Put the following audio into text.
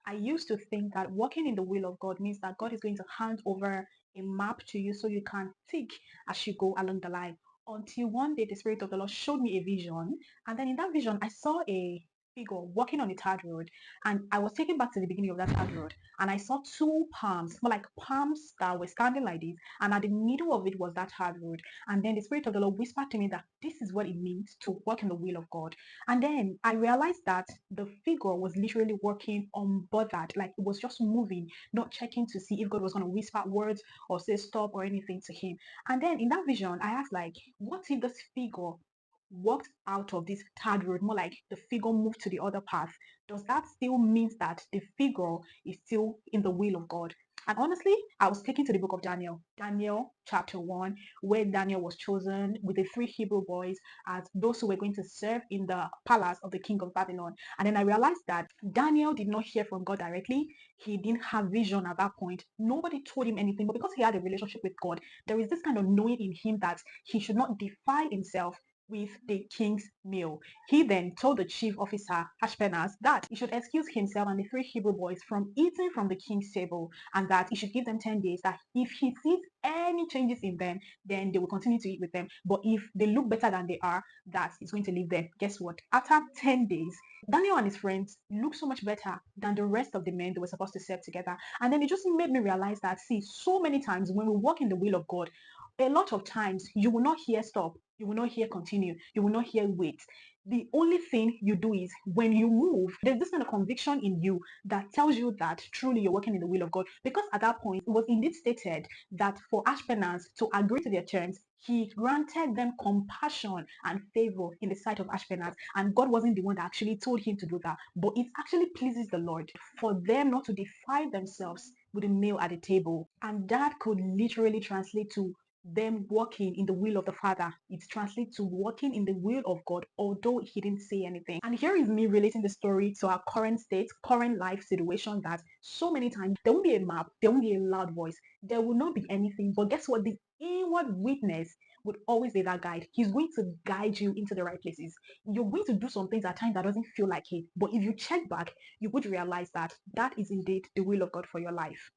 I used to think that walking in the will of God means that God is going to hand over a map to you so you can tick as you go along the line. Until one day the Spirit of the Lord showed me a vision, and then in that vision I saw a figure walking on a tarred road, and I was taken back to the beginning of that tarred road, and I saw two palms, more like palms that were standing like this, and at the middle of it was that tarred road. And then the Spirit of the Lord whispered to me that this is what it means to walk in the will of God. And then I realized that the figure was literally working unbothered, like it was just moving, not checking to see if God was going to whisper words or say stop or anything to him. And then in that vision, I asked, like, what if this figure walked out of this third road, more like the figure moved to the other path? Does that still mean that the figure is still in the will of God? And honestly, I was taken to the book of Daniel, Daniel chapter 1, where Daniel was chosen with the three Hebrew boys as those who were going to serve in the palace of the king of Babylon. And then I realized that Daniel did not hear from God directly. He didn't have vision at that point. Nobody told him anything, but because he had a relationship with God, there is this kind of knowing in him that he should not defile himself with the king's meal. He then told the chief officer, Ashpenaz, that he should excuse himself and the three Hebrew boys from eating from the king's table, and that he should give them 10 days, that if he sees any changes in them, then they will continue to eat with them. But if they look better than they are, that he's going to leave them. Guess what? After 10 days, Daniel and his friends looked so much better than the rest of the men they were supposed to serve together. And then it just made me realize that, see, so many times when we walk in the will of God, a lot of times you will not hear stop, you will not hear continue, you will not hear wait. The only thing you do is when you move, there's this kind of conviction in you that tells you that truly you're working in the will of God. Because at that point, it was indeed stated that for Ashpenaz to agree to their terms, he granted them compassion and favor in the sight of Ashpenaz. And God wasn't the one that actually told him to do that, but it actually pleases the Lord for them not to defile themselves with a meal at the table. And that could literally translate to them walking in the will of the Father. It translates to walking in the will of God, although he didn't say anything. And here is me relating the story to our current state, current life situation, that so many times there won't be a map, there won't be a loud voice, there will not be anything. But guess what? The inward witness would always be that guide. He's going to guide you into the right places. You're going to do some things at times that doesn't feel like it. But if you check back, you would realize that that is indeed the will of God for your life.